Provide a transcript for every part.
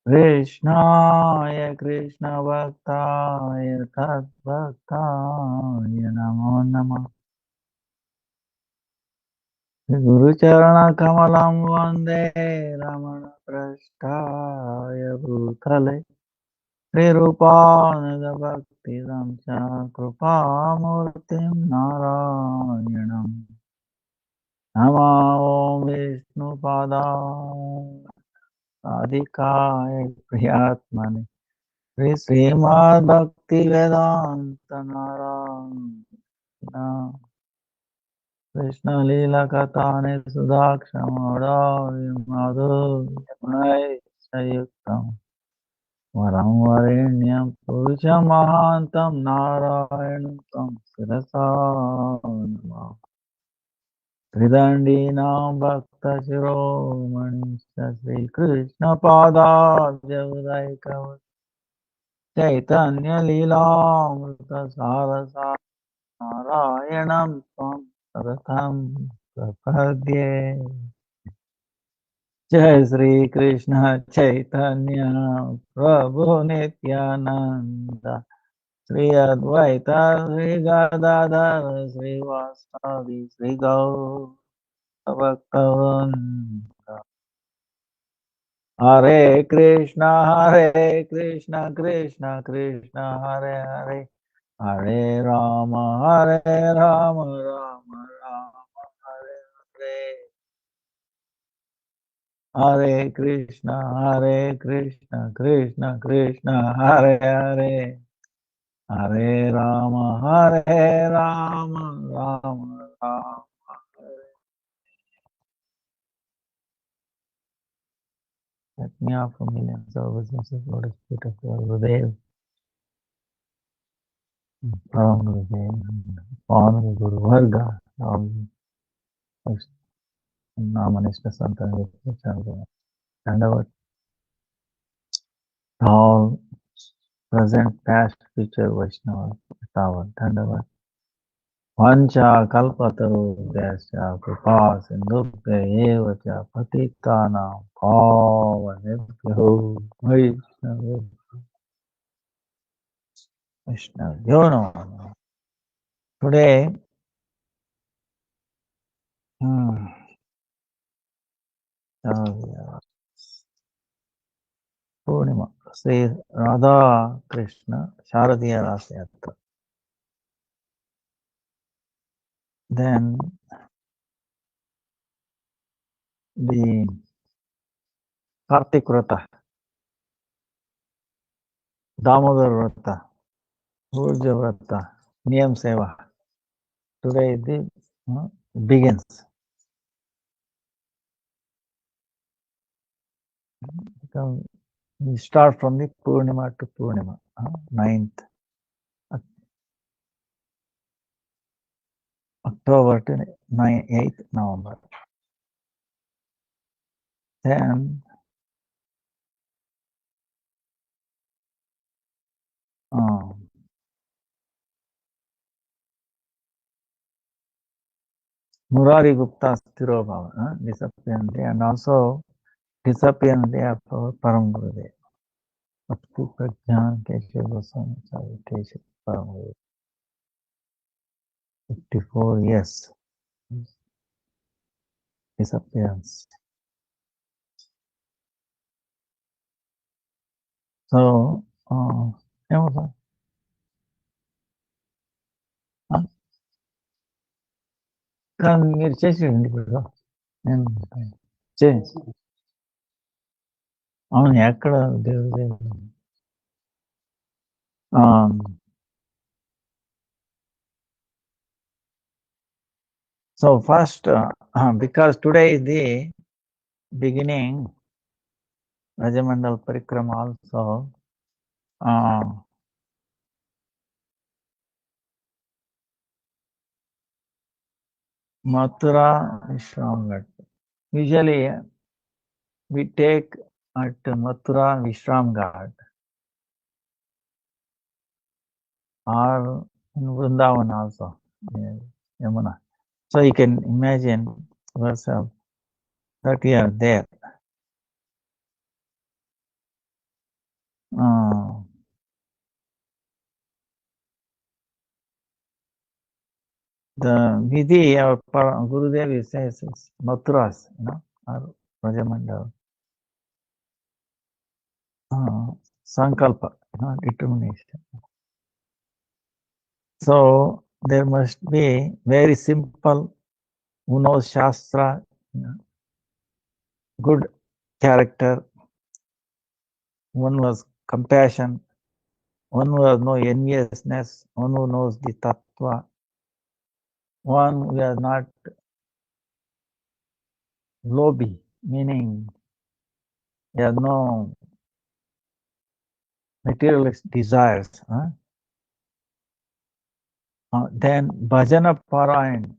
कृष्णाय कृष्णभक्ताय तद्भक्ताय नमो नमः। गुरुचरणकमलं वन्दे रमणपृष्ठाय भूतले श्रीरूपानुगभक्तिदं च कृपामूर्तिं नारायणम् नमो विष्णुपादाय राधिकाय प्रियात्मने श्रीमद्भक्तिवेदान्त नारायण कृष्णलीलकथानि सुधाक्षमोदाय माधुर्यमय संयुक्तम् वरं वरेण्यं पुरुषमहान्तं नारायणं तं शिरसा नमामि। त्रिदण्डीनां भक्तशिरोमणिश्च श्रीकृष्णपादाब्जौदैकवत् चैतन्यलीलामृतसारसा नारायणं त्वं सततं प्रपद्ये। जय श्री कृष्ण चैतन्य प्रभु नित्यानंद श्री अद्वैत श्री गदाधर श्रीवासादि श्री गौर भक्तवृंद। हरे Krishna Krishna Krishna Hare Hare Hare Ram Ram Ram Hare Hare. Hare Krishna Krishna Krishna Hare Hare Hare Rama Rama Rama Let me offer millions of obeisance, Lord Spirit of God, Gurudev, Param Gurudev, Honorable Guru Varga, Namanishka Santana, Dandavat, all present, past, future Vaishnava, Dandavat. Vancha kalpatarubhyasya kripa sindhubhya eva cha patitanam pavanebhyo Vaishnavyo namo. Today, Purnima, Sri Radha Krishna Sharadiya Rasayatra. Then the Kartik Vrata, Damodar Vrata, Urja Vrata, Niyam Seva. Today the begins. We start from the Purnima to Purnima, 9th October to 8th November. Then Murari Gupta's Tirobhava, disappearance day, and also disappearance day of our Param Gurudev. Bhakti Prajnan Keshav Goswami Keshav Param Gurudev. 54 years disappearance. So, కానీ మీరు చేసేయండి ఇప్పుడు నేను అవును ఎక్కడ దేవుడు so first because today is the beginning Rajamandal Parikrama also Mathura Vishramghat. Usually we take at Mathura Vishramghat or in Vrindavan also, Yamuna. So you can imagine yourself that we are there. The Vidhi, our Gurudev says, is Mathuras, or Rajamandal. Sankalpa, determination. So there must be very simple, who knows Shastra, good character, one who has compassion, one who has no enviousness, one who knows the tattva, one who has not lobby, meaning he has no materialist desires. Then bhajana parayan,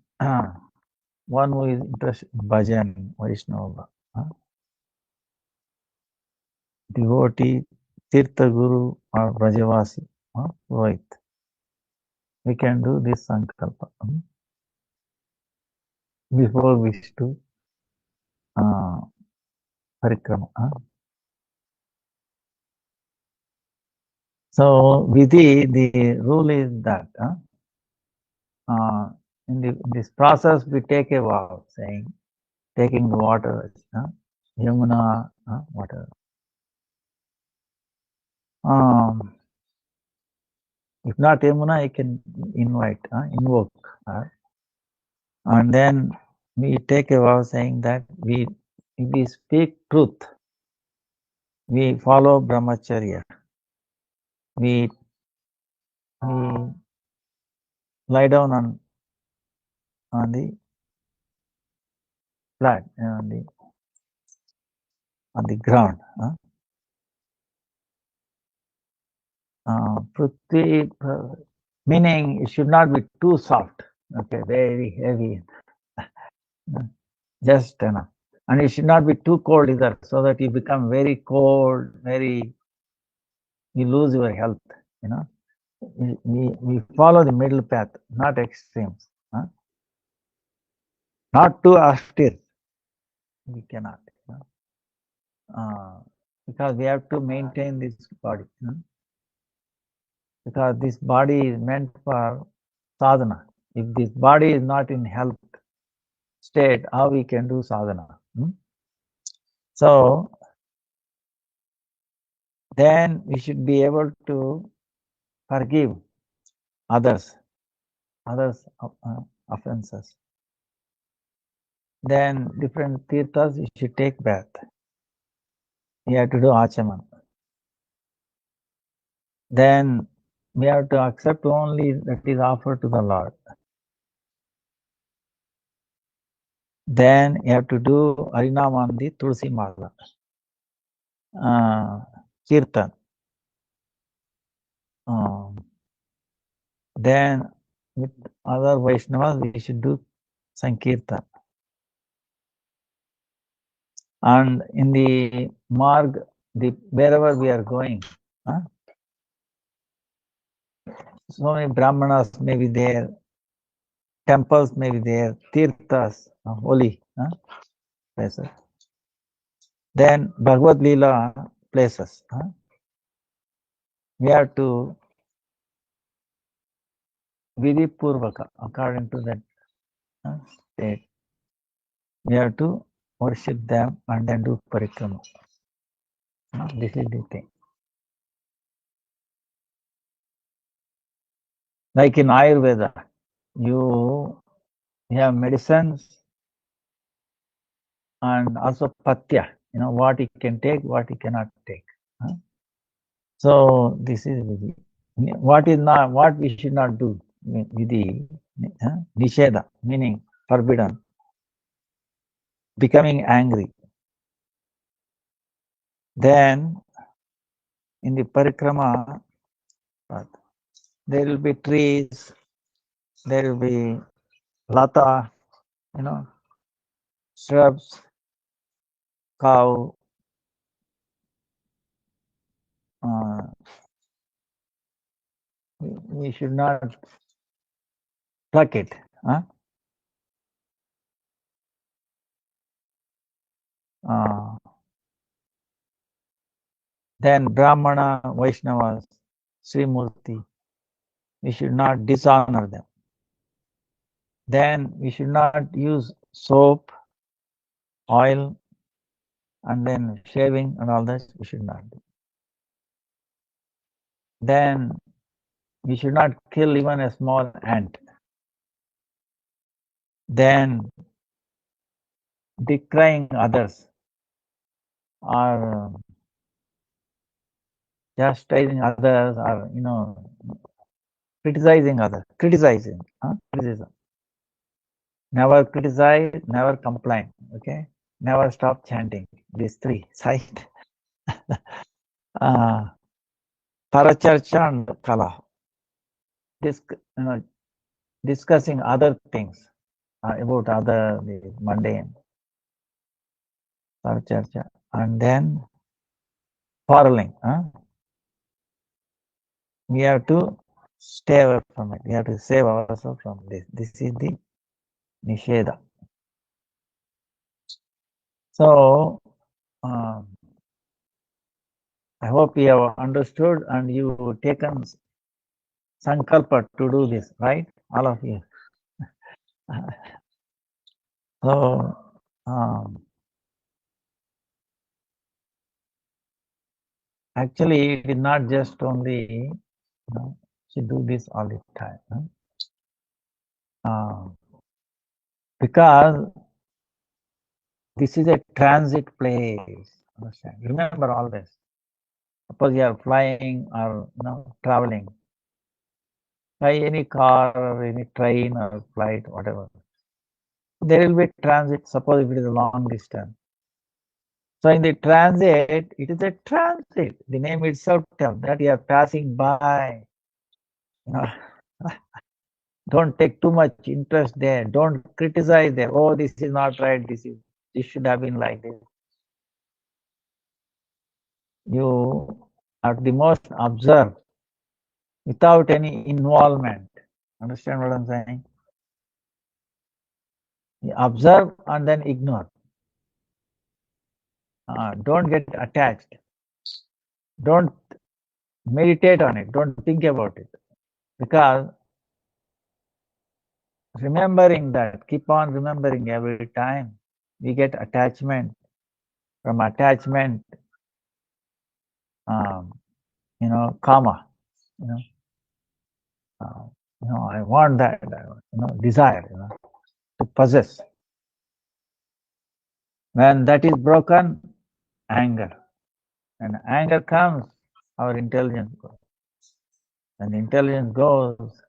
one who is interested in bhajan, Vaishnava, devotee, Tirtha Guru or Brajavasi, Rohit. We can do this sankalpa before we do parikrama. So Vidhi, the rule is that in this process we take a vow, saying, taking the water, Yamuna, water. If not Yamuna, you can invoke. And then we take a vow saying that if we speak truth, we follow brahmacharya. We lie down on the flat, on the ground. Prithvi, meaning it should not be too soft. Okay, very heavy. Just enough. And it should not be too cold either, so that you become very cold, you lose your health. We follow the middle path, not extremes. Not too austere. We cannot. Because we have to maintain this body. Because this body is meant for sadhana. If this body is not in health state, how we can do sadhana? So then we should be able to forgive others offenses. Then different tirthas you should take bath. You have to do achaman. Then we have to accept only that is offered to the Lord. Then you have to do Harinam on the Tulsi Mala. Kirtan. Then with other Vaishnavas we should do Sankirtan. And in the Marg, wherever we are going, so many Brahmanas may be there, temples may be there, tirthas, holy places. Then Bhagavad Leela places. We have to Vidhi Purvaka, according to that state. We have to worship them and then do parikrama. This is the thing. Like in Ayurveda, you have medicines and also patya, what you can take, what you cannot take. So this is Vidhi. What we should not do, Vidhi, Nisheda, meaning forbidden, becoming angry. Then in the parikrama path, there will be trees, there will be lata, shrubs, cow, we should not pluck it. Then Brahmana, Vaishnavas, Srimurti, we should not dishonor them. Then we should not use soap, oil, and then shaving and all that we should not do. Then we should not kill even a small ant. Then decrying others or chastising others or criticizing others. Criticism. Criticism. Never criticize, never complain. Okay? Never stop chanting. These three. Sight. Paracharcha and kala. Discussing other things about other the mundane. Paracharcha. And then quarreling. We have to stay away from it. We have to save ourselves from this. This is the Nisheda. So, I hope you have understood and you taken sankalpa to do this, right? All of you. So, actually, it is not just only, to do this all the time. Because this is a transit place. Understand? Remember all this. Suppose you are flying or traveling by any car or any train or flight, whatever. There will be transit. Suppose if it is a long distance. So in the transit, it is a transit. The name itself tells that you are passing by. Don't take too much interest there. Don't criticize there. Oh, this is not right. This should have been like this. You at the most observe without any involvement. Understand what I'm saying? You observe and then ignore. Don't get attached. Don't meditate on it. Don't think about it. Because remembering that, keep on remembering every time, we get attachment. From attachment, karma. I want that. Desire. To possess. When that is broken, anger. When anger comes, our intelligence goes. When intelligence goes,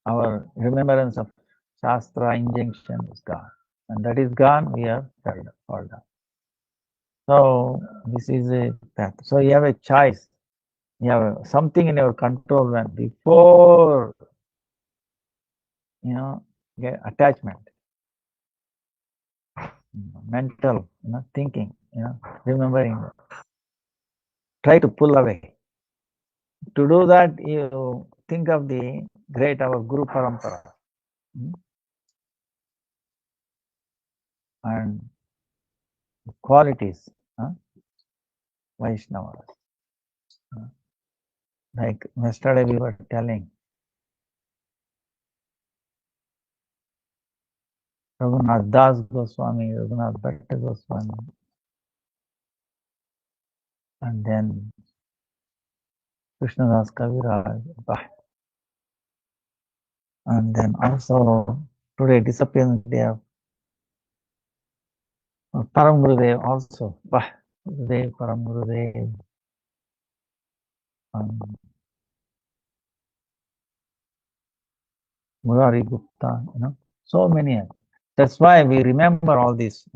our remembrance of Shastra injunction is gone. And that is gone, we are fall down. So this is a path. So you have a choice. You have something in your control when before get attachment, mental, thinking, remembering. Try to pull away. To do that, you think of the great our Guru Parampara. And qualities, Vaishnavas. Like yesterday we were telling, Raghunath Das Goswami, Raghunath Bhatta Goswami, and then Krishnadas Kaviraj, and then also today disappearance day of Param Gurudev also, Gurudev, Param Gurudev, Murari Gupta, so many. That's why we remember all this.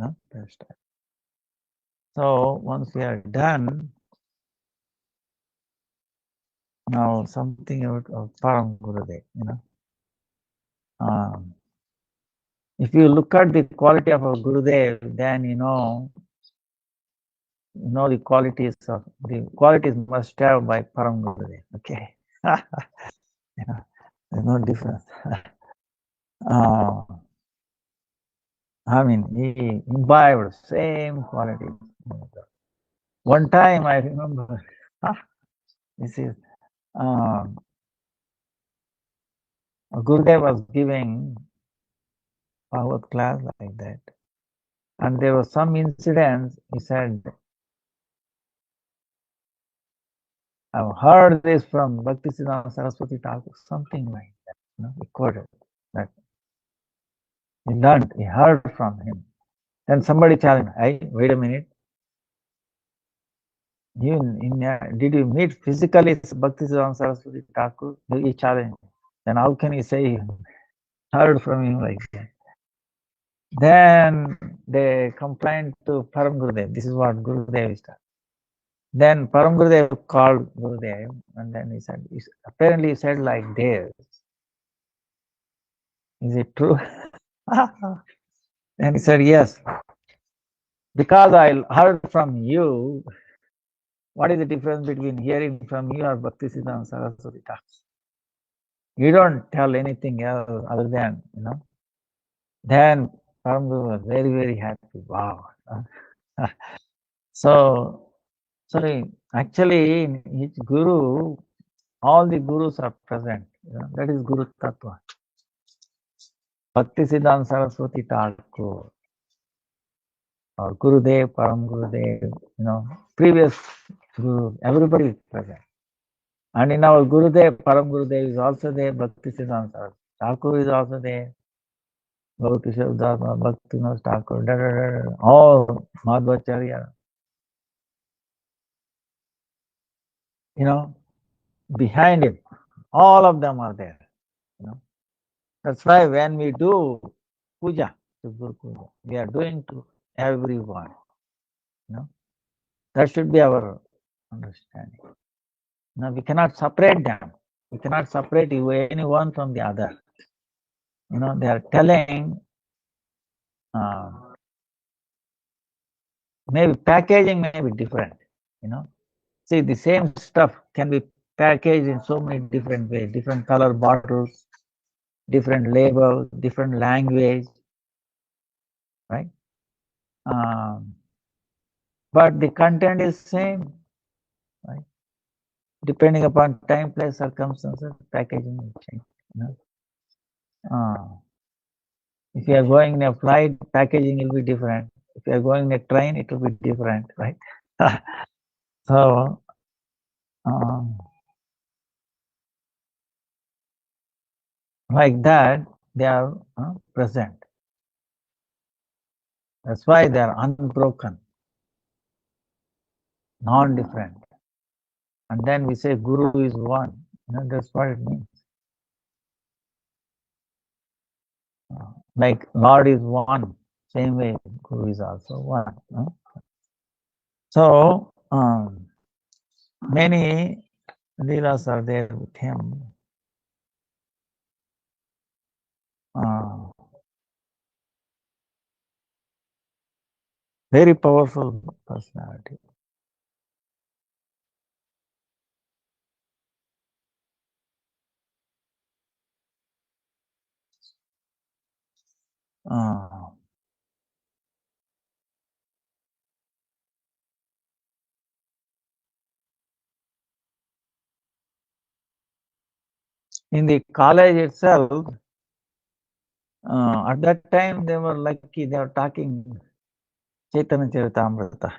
So once we are done, now something about Param Gurudev, if you look at the quality of our Gurudev, then you know the qualities must have by Param Gurudev. Okay, there's no difference. I mean, he imbibed same qualities. One time I remember, this is Gurudev was giving Bhagavad class like that. And there was some incidents, he said, I've heard this from Bhaktisiddhanta Saraswati Thakur, something like that. He quoted that. He learned, he heard from him. Then somebody challenged, hey, wait a minute. Did you meet physically Bhaktisiddhanta Saraswati Thakur? He challenged. Then how can you say he heard from him like that? Then they complained to Param Gurudev. This is what Gurudev is done. Then Param Gurudev called Gurudev, and then he said, apparently he said like this. Is it true? And he said, yes. Because I heard from you, what is the difference between hearing from you or Bhaktisiddhanta Saraswati Thakur? You don't tell anything else other than, Then Param Guru was very, very happy. Wow. So actually, in each guru, all the gurus are present. That is Guru Tattva. Bhaktisiddhanta Saraswati Thakur or Gurudev, Param Gurudev, previous guru, everybody is present. And in our Gurudev, Param Gurudev is also there, Bhaktisiddhanta Saraswati Thakur is also there, Gaurkishore Das, Bhaktivinoda Thakur, all Madhvacharya. Behind him, all of them are there. That's why when we do puja, we are doing to everyone. That should be our understanding. Now we cannot separate them. We cannot separate anyone from the other. They are telling, maybe packaging may be different. See, the same stuff can be packaged in so many different ways, different color bottles, different label, different language, right? But the content is same, right? Depending upon time, place, circumstances, packaging will change. If you are going in a flight, packaging will be different. If you are going in a train, it will be different, right? So, like that, they are present. That's why they are unbroken, non-different. And then we say Guru is one. That's what it means. Like Lord is one, same way Guru is also one. So many leelas are there with him. Very powerful personality. In the college itself, at that time they were lucky, they were talking Chaitanya Charitamrita.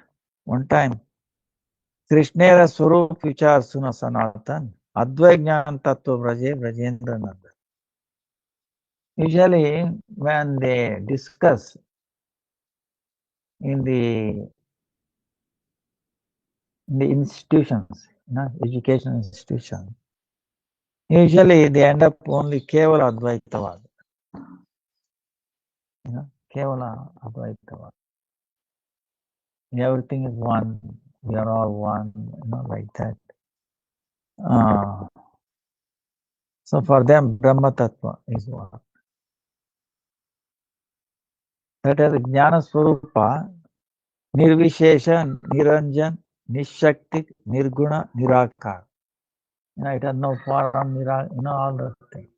One time, Krishnera Swarup Vichar Suna Sanatan, Advait Jnana Tattva Braje Brajendra Nanda. Usually, when they discuss in the institutions, education institutions, usually they end up only Kevala Advaitavad. Kevala Advaitavad. Everything is one, we are all one, like that. So for them, Brahma Tattva is one. That is Jnana Swarupa, Nirvishesha, Niranjan, Nishakti, Nirguna, Nirakar. It has no form, all those things.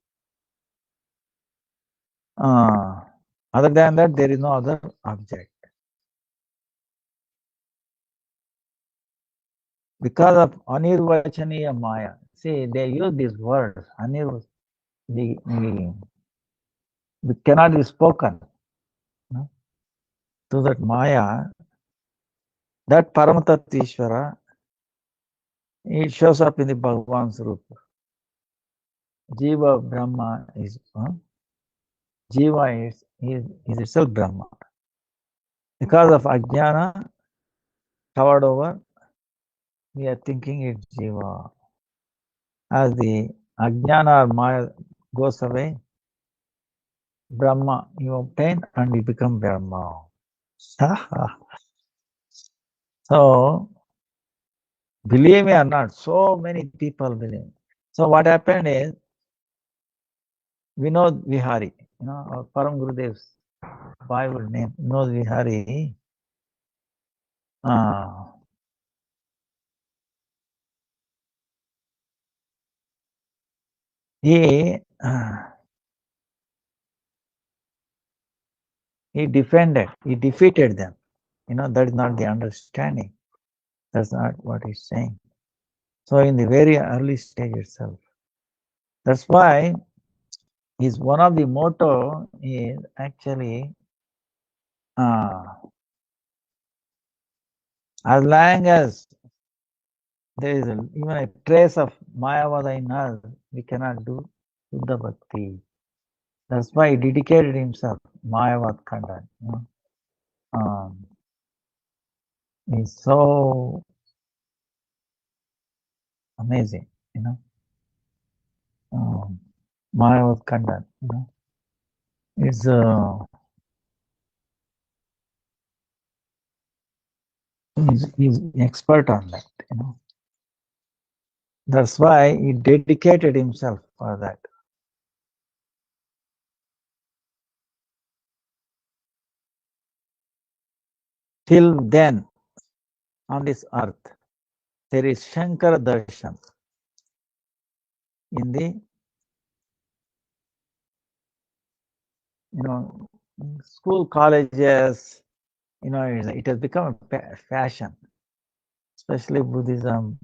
Other than that, there is no other object. Because of Anirvachaniya Maya. See, they use these words, cannot be spoken. to that Maya, that Paramatattvishvara, it shows up in the Bhagavan's root. Jiva Brahma is Jiva is itself Brahma. Because of Ajnana covered over, we are thinking it's Jiva. As the Ajnana or Maya goes away, Brahma you obtain and you become Brahma. So, believe me or not, so many people believe. So what happened is, Vinod Vihari, our Param Gurudev's Bible name, Vinod Vihari, he defeated them. That is not the understanding. That's not what he's saying. So in the very early stage itself. That's why one of the motto is actually as long as there is even a trace of Mayavada in us, we cannot do Buddha Bhakti. That's why he dedicated himself, Mayavad Khandan. He's so amazing, Mayavad Khandan, is he's expert on that, That's why he dedicated himself for that. Till then, on this earth, there is Shankara Darshan in the, school, colleges, it has become a fashion, especially Buddhism,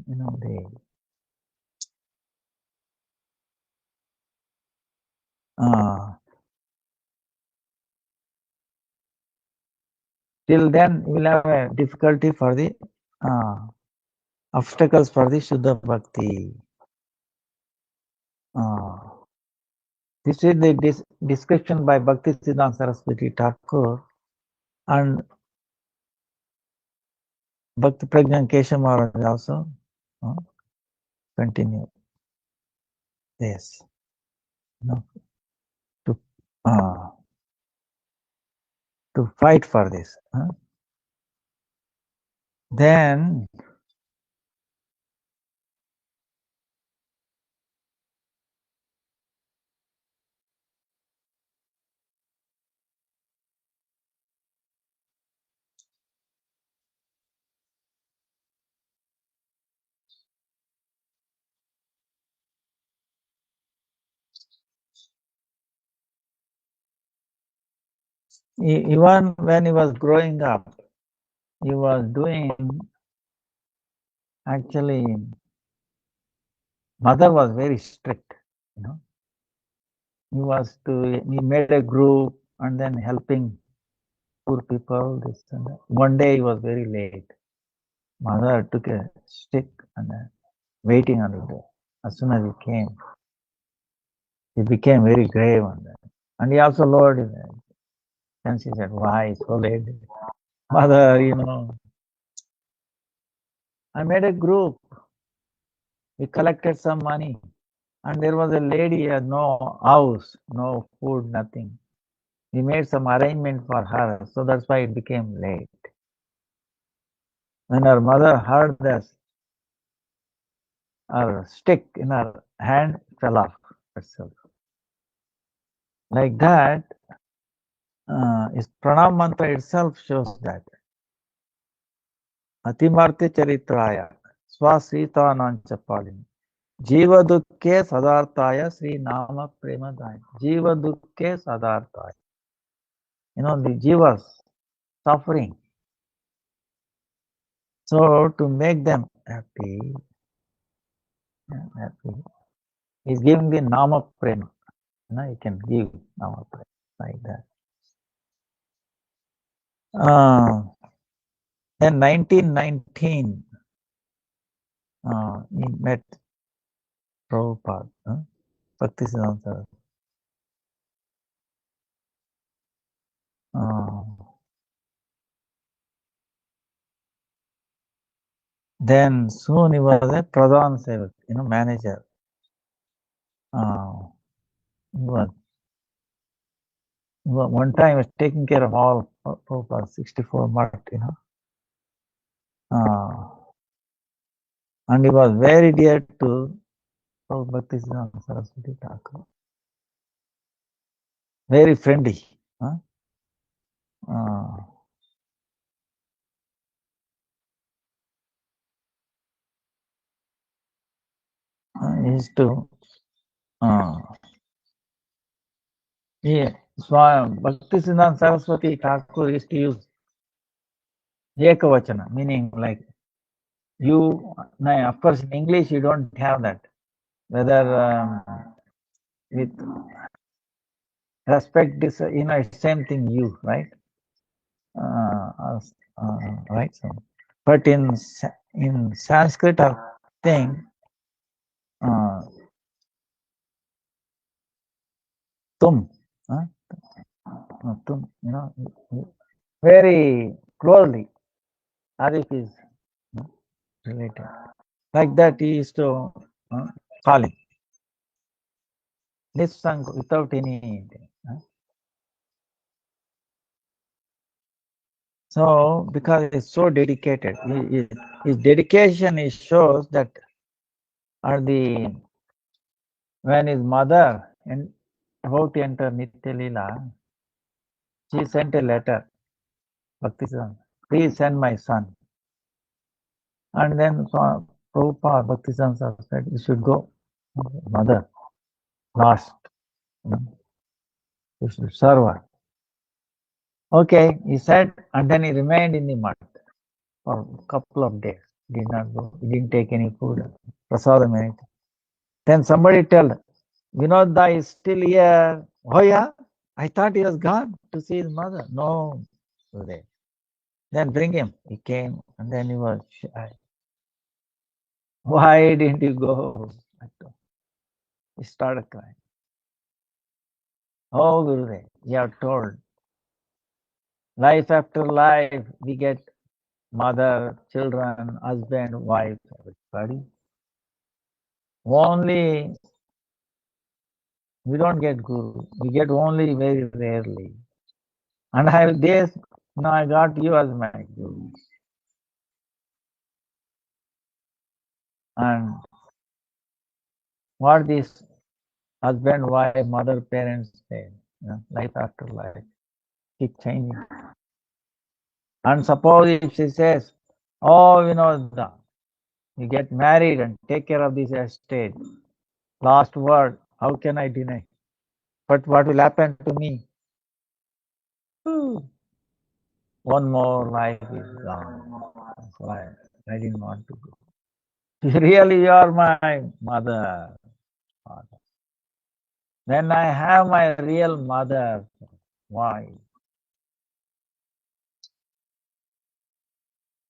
till then we'll have a difficulty for the obstacles for the Shuddha Bhakti. This is the description by Bhaktisiddhanta Saraswati Thakur and Bhakti Prajna Keshav Maharaj also continue this. To fight for this. Then even when he was growing up, he was doing, actually, mother was very strict, he made a group and then helping poor people, this and that. One day he was very late. Mother took a stick and waiting on the door. As soon as he came, he became very grave on that. And he also lowered his head. Then she said, why so late? Mother, I made a group. We collected some money. And there was a lady, had no house, no food, nothing. We made some arrangement for her, so that's why it became late. When her mother heard this, her stick in her hand fell off itself. Like that, is Pranam mantra itself shows that. Atimarti charitraya, swasrita nanchapalini. Jiva dukke sadartaya Sri Nama Premadaya. Jiva dukke sadartaya. The jivas suffering. So to make them happy, he's giving the Nama Prema. You can give Nama Prema like that. In 1919, he met Prabhupada, Bhaktisiddhanta. Then soon he was a Pradhan Sevak, manager. He was one time he was taking care of all Prabhupada 64 mutt, and he was very dear to Bhaktisiddhanta Saraswati Thakur. Very friendly. He used to Bhaktisiddhanta Saraswati Thakur used to use Ekavachana, meaning like you. Now, of course, in English you don't have that. Whether with respect is it's same thing you, right? Right. So, but in Sanskrit thing, tum, tum, very closely, as if is related. Like that, he used to call him. Nissang without any. So, because it's so dedicated, his dedication shows that when his mother about to enter Nitya Leela, she sent a letter, Bhaktisiddhanta, please send my son. And then Prabhupada Bhaktisiddhanta said, you should go, mother, last. You should serve her. Okay, he said, and then he remained in the mud for a couple of days. He did not go. He didn't take any food, prasadam, anything. Then somebody told, Vinodda is still here. Oh yeah, I thought he was gone to see his mother. No, then bring him. He came, and then he was shy. Why didn't you go? He started crying. Oh, Gurudev, you are told, life after life, we get mother, children, husband, wife, everybody. Only we don't get Guru. We get only very rarely. And I got you as my Guru. And what this husband, wife, mother, parents say, life after life, keep changing. And suppose if she says, oh, you get married and take care of this estate, last word, how can I deny? But what will happen to me? One more life is gone. That's why I didn't want to go. Really, you are my mother. Father. Then I have my real mother. Why?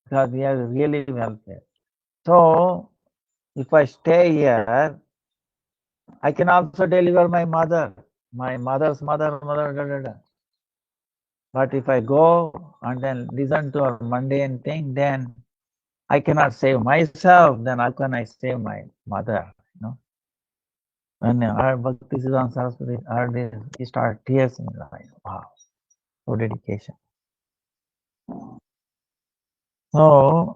Because we are really welfare. So, if I stay here, I can also deliver my mother, my mother's mother, But if I go and then listen to a mundane thing, then I cannot save myself. Then how can I save my mother? When our Bhaktisiddhanta Saraswati heard this, he started tears in his eyes. Wow, so dedication. So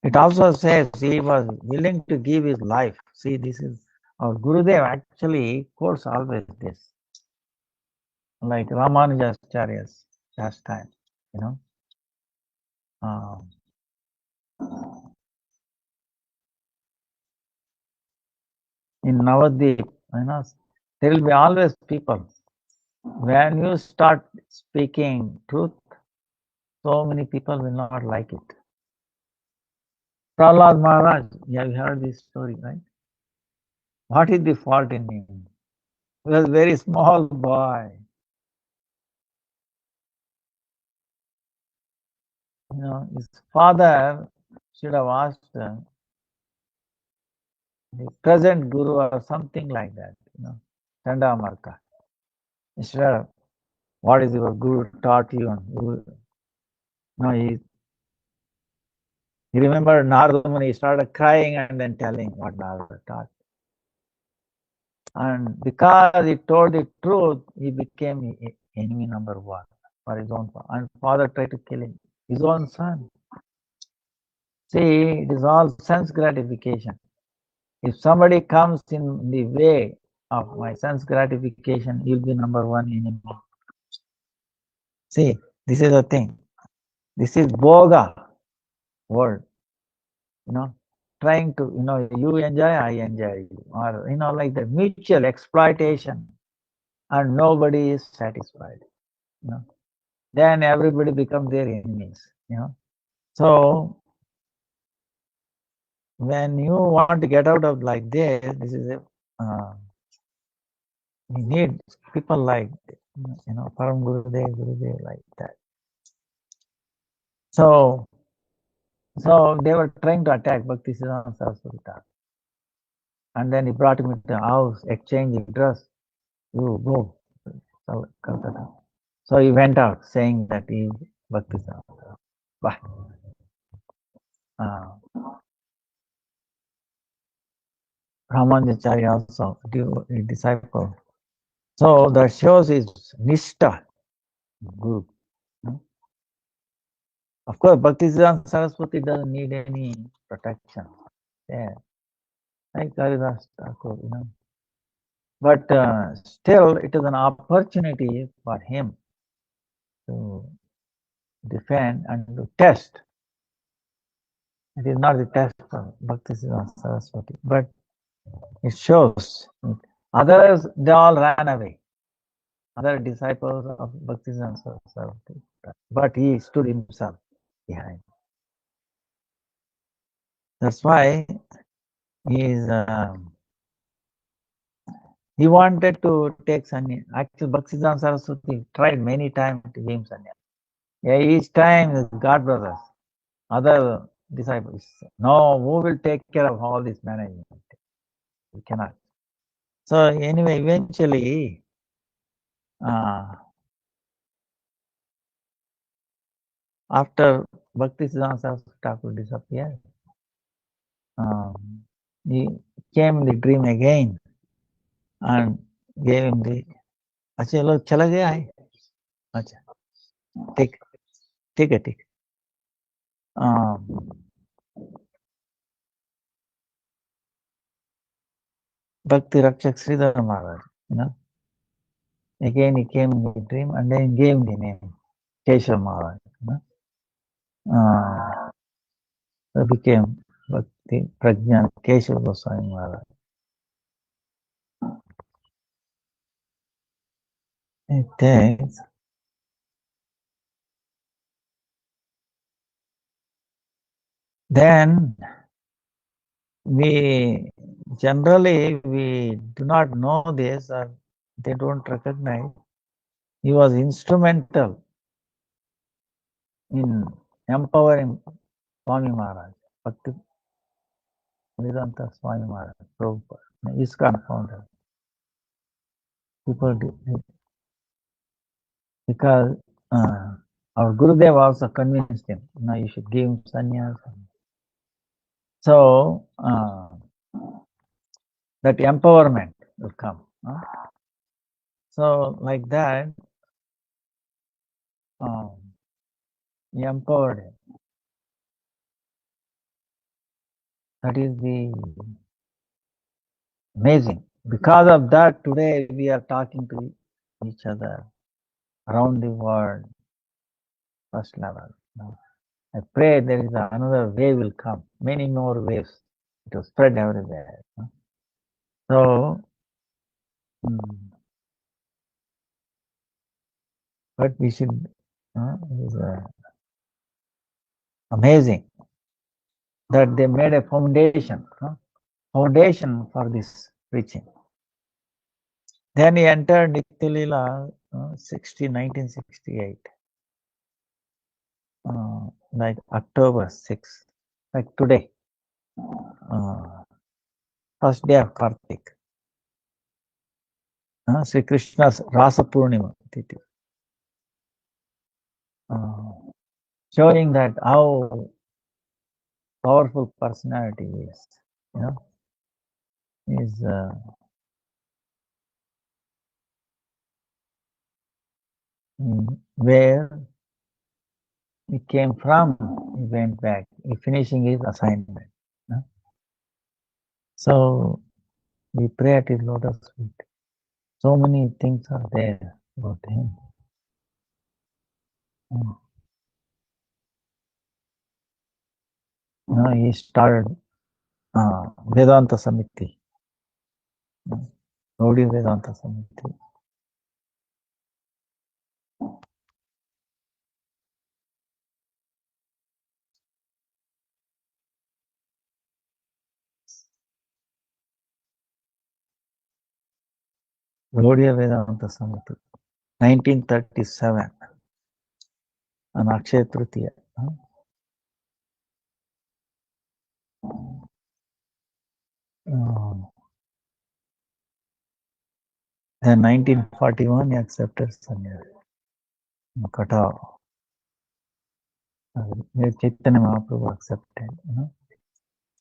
it also says he was willing to give his life. See, this is our Gurudev actually quotes always this, like Ramanujacharya's last time, in Navadvip, there will be always people. When you start speaking truth, so many people will not like it. Prahlad Maharaj, you have heard this story, right? What is the fault in him? He was a very small boy. His father should have asked the present guru or something like that. Chandamarka. Instead of what is your guru taught you, and he remembered Narada Muni. He started crying and then telling what Narada taught. And because he told the truth, he became enemy number one for his own father. And father tried to kill him, his own son. See, it is all sense gratification. If somebody comes in the way of my sense gratification, he'll be number one enemy. See, this is the thing. This is Boga word. Trying to, you enjoy, I enjoy you. Or, like the mutual exploitation. And nobody is satisfied. Then everybody becomes their enemies. So when you want to get out of like this is we need people like Param Gurudev like that. So they were trying to attack Bhaktisiddhanta Saraswati Thakur. And then he brought him into the house, exchanged dress. You go, Calcutta. So he went out saying that he Bhaktisiddhanta. Bye. Ramanujacharya also, a disciple. So that shows his Nishta Guru. Of course, Bhaktisiddhanta Saraswati doesn't need any protection. Yeah. Like Haridas Thakur, But still, it is an opportunity for him to defend and to test. It is not the test for Bhaktisiddhanta Saraswati, but it shows. Others, they all ran away. Other disciples of Bhaktisiddhanta Saraswati. But he stood himself behind. That's why he wanted to take sannyas. Actually, Bhaktisiddhanta Saraswati tried many times to give him sannyas. Yeah, each time, God brothers, other disciples, no, who will take care of all this management? We cannot. So anyway, eventually, after Bhaktisiddhanta Saraswati Thakur disappeared, he came in the dream again and gave him the. अच्छा लोग चला गया है अच्छा ठीक ठीक है ठीक Bhakti Rakshak Sridhar Maharaj, again he came in the dream and then gave the name Keshav Maharaj. So became Bhakti Prajna Keshav Goswami Maharaj. It takes then we generally do not know this or they don't recognize. He was instrumental in empowering Swami Maharaj, Bhakti Vedanta Swami Maharaj, Prabhupada, ISKCON founder. People do, because our Gurudev also convinced him, you should give him sannyas. So that empowerment will come. So like that, he empowered him. That is the amazing. Because of that, today we are talking to each other around the world, first level. I pray there is another wave will come, many more waves. It will spread everywhere. So, but we should, it is amazing that they made a foundation for this preaching. Then he entered Nityalila 1968, like October 6th, like today, first day of Kartik. Sri Krishna's Rasa Purnima Tithi. Showing that how powerful personality is, is where he came from, he went back, he finishing his assignment. So we pray at his lotus feet. So many things are there about him. He started Vedanta Samiti, Gaudiya Vedanta Samiti. Gaudiya Vedanta Samiti, 1937, on Akshaya Tritiya. Then 1941 he accepted sannyasi. Kata. Chaitanya Mahaprabhu accepted.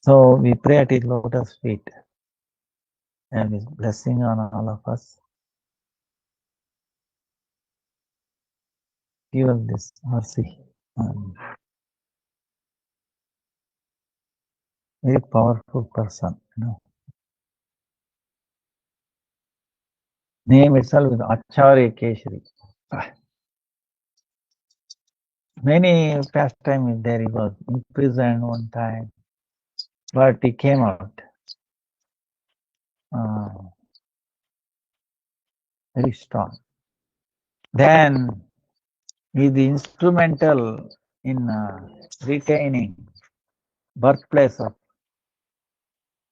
So we pray at his lotus feet and his blessing on all of us. Give us this mercy. Very powerful person. Name itself is Acharya Keshari. Many pastime is there. He was imprisoned one time, but he came out. Very strong. Then he is instrumental in retaining birthplace of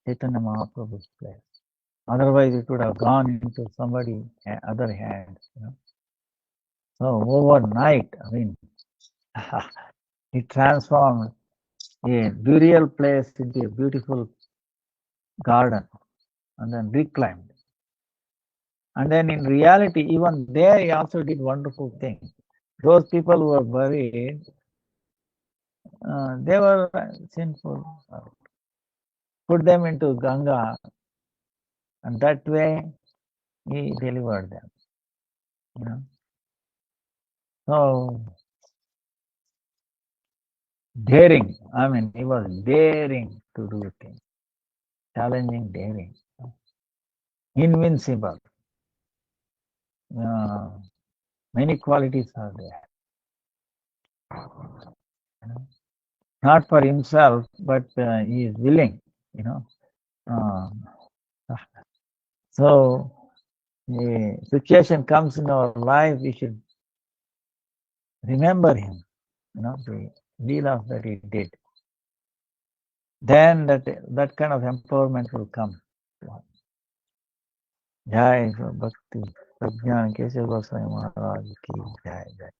Chaitanya Mahaprabhu's place. Otherwise, it would have gone into somebody other hands. So overnight, he transformed a burial place into a beautiful garden, and then reclaimed. And then in reality, even there, he also did wonderful things. Those people who were buried, they were sinful. Put them into Ganga, and that way he delivered them. So daring, he was daring to do things, challenging, daring, invincible. Many qualities are there. Not for himself, but he is willing, So the situation comes in our life, we should remember him, the leela that he did. Then that kind of empowerment will come. Jai Bhakti Prajnan Keshav Goswami Maharaj ki Jai Jai.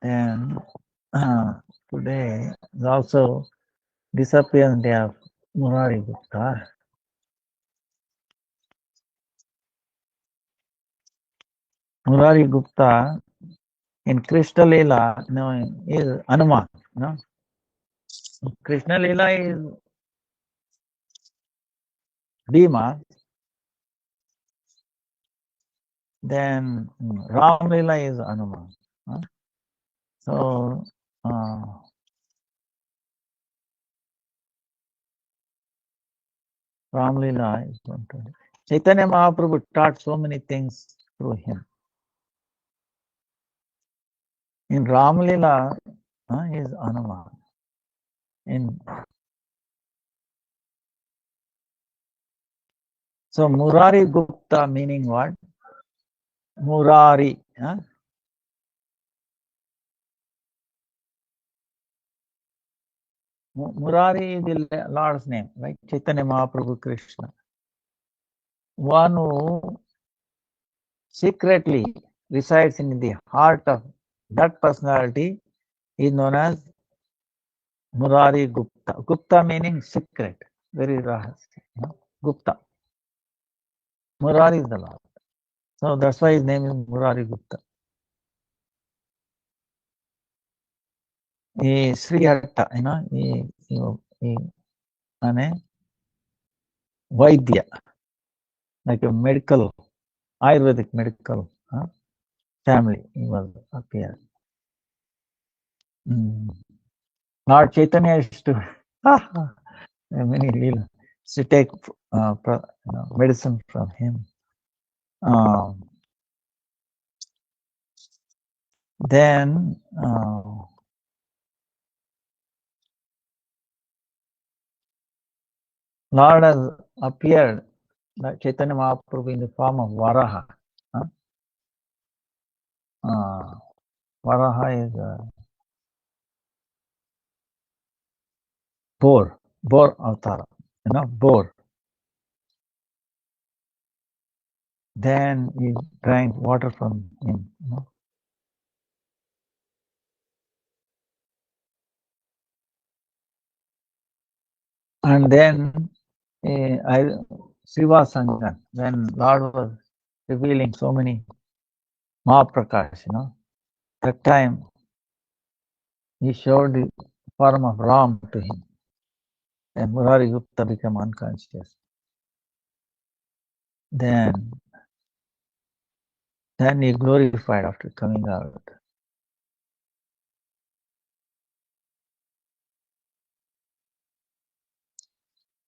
And today is also disappearance day of Murari Gupta. Murari Gupta in Krishna Leela, is Hanuman. Krishna Leela is Bhima. Then Ram Leela is Hanuman. So Ram Leela is 120. Chaitanya Mahaprabhu taught so many things through him. In Ram Leela is Hanuman. So Murari Gupta meaning what? Murari. Murari is the Lord's name, right? Chaitanya Mahaprabhu Krishna. One who secretly resides in the heart of that personality is known as Murari Gupta. Gupta meaning secret, very rahasya. Gupta. Murari is the Lord. So that's why his name is Murari Gupta. Sri Hatta, Vaidya, like a medical, Ayurvedic medical family, he was appeared. Lord Chaitanya used to many lila to take medicine from him. Then Lord has appeared, Chaitanya Mahaprabhu, in the form of Varaha. Varaha is boar avatar, boar. Then he drank water from him. And then Siva Sangha, when Lord was revealing so many Mahaprakash, that time he showed the form of Ram to him. And Murari Gupta became unconscious. Then he glorified after coming out.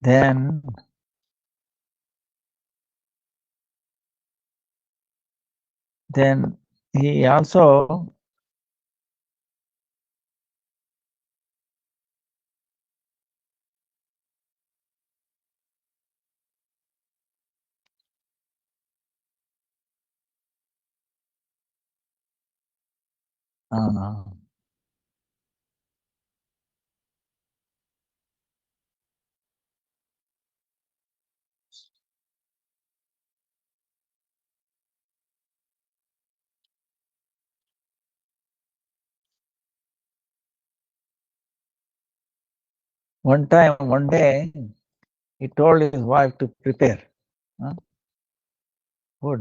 Then he also one day, he told his wife to prepare food.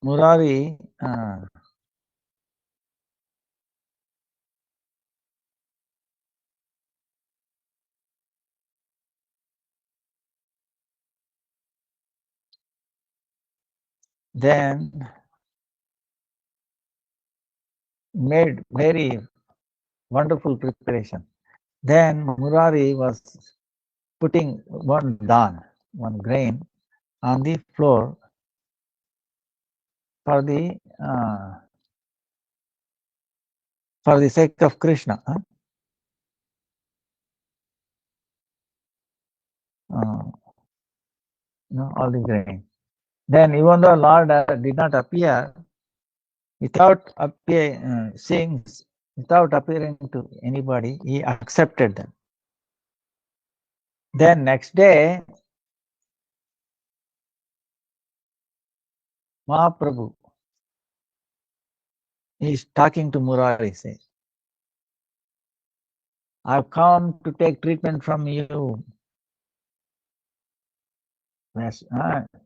Murari then made very wonderful preparation. Then Murari was putting one grain on the floor for the sake of Krishna. All the grain. Then even though Lord did not appear, without appearing to anybody, he accepted them. Then next day, Mahaprabhu is talking to Murari, says, I've come to take treatment from you.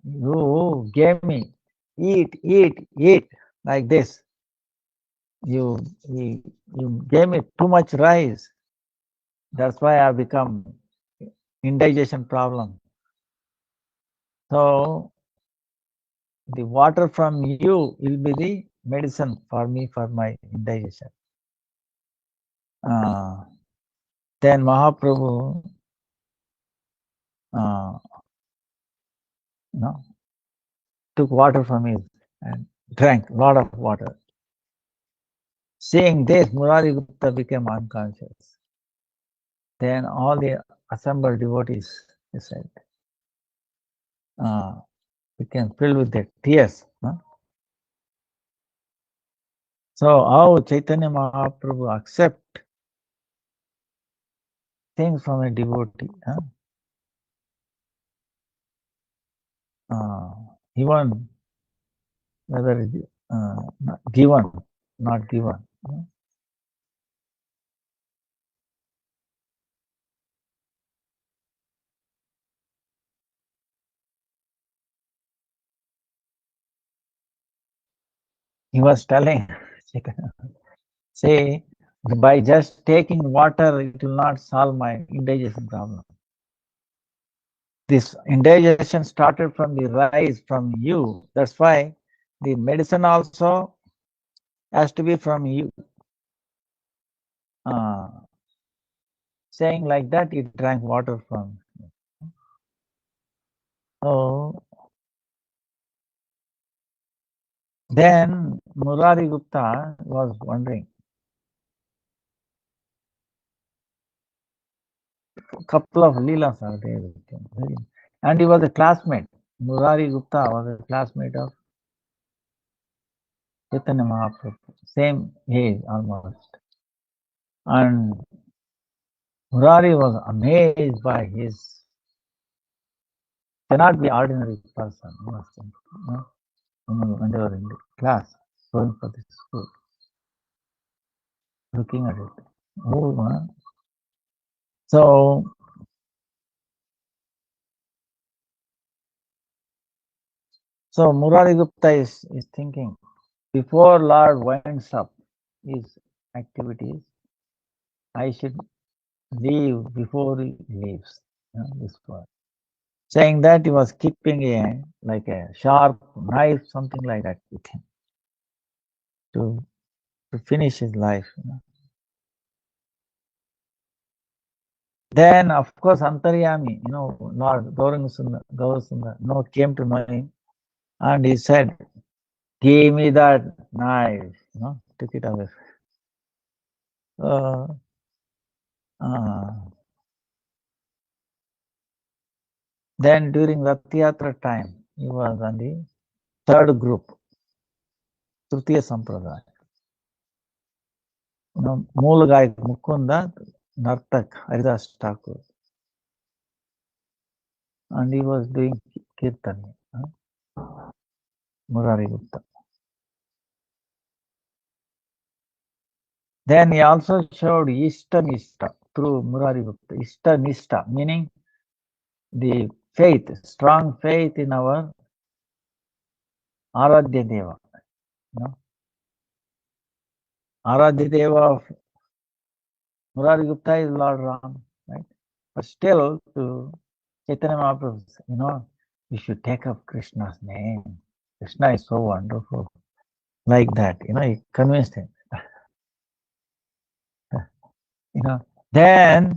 You gave me, eat, like this. You gave me too much rice. That's why I become indigestion problem. So the water from you will be the medicine for me for my indigestion. Then Mahaprabhu took water from him and drank a lot of water. Seeing this, Murari Gupta became unconscious. Then all the assembled devotees, he said, became filled with their tears. So how Chaitanya Mahaprabhu accept things from a devotee? Even whether it is given, not given. He was telling, say, by just taking water, it will not solve my indigestion problem. This indigestion started from the rise from you. That's why the medicine also has to be from you. Saying like that, he drank water from. So then Murari Gupta was wondering, a couple of leelas are there with him. And he was a classmate. Murari Gupta was a classmate of Chaitanya Mahaprabhu, same age almost. And Murari was amazed by his, cannot be ordinary person, when they were in the class, going for the school, looking at it. Oh, so Murari Gupta is thinking, before Lord winds up his activities, I should leave before he leaves this world. Saying that, he was keeping like a sharp knife, something like that, with him to finish his life. Then, of course, Antaryami, Lord Gaurasundar, came to know him, and he said, "Give me that knife," took it away. Then during Rath Yatra time, he was on the third group, Tritiya Sampradaya. Moolagayak Mukunda, Nartak, Haridas Thakur. And he was doing Kirtan, Murari Gupta. Then he also showed Ishta Nishta through Murari Gupta. Ishta Nishta, meaning the faith, strong faith in our Aradhya Deva. Aradhya Deva of Murari Gupta is Lord Ram, right? But still, to Chaitanya Mahaprabhu, you should take up Krishna's name. Krishna is so wonderful. Like that, he convinced him. Then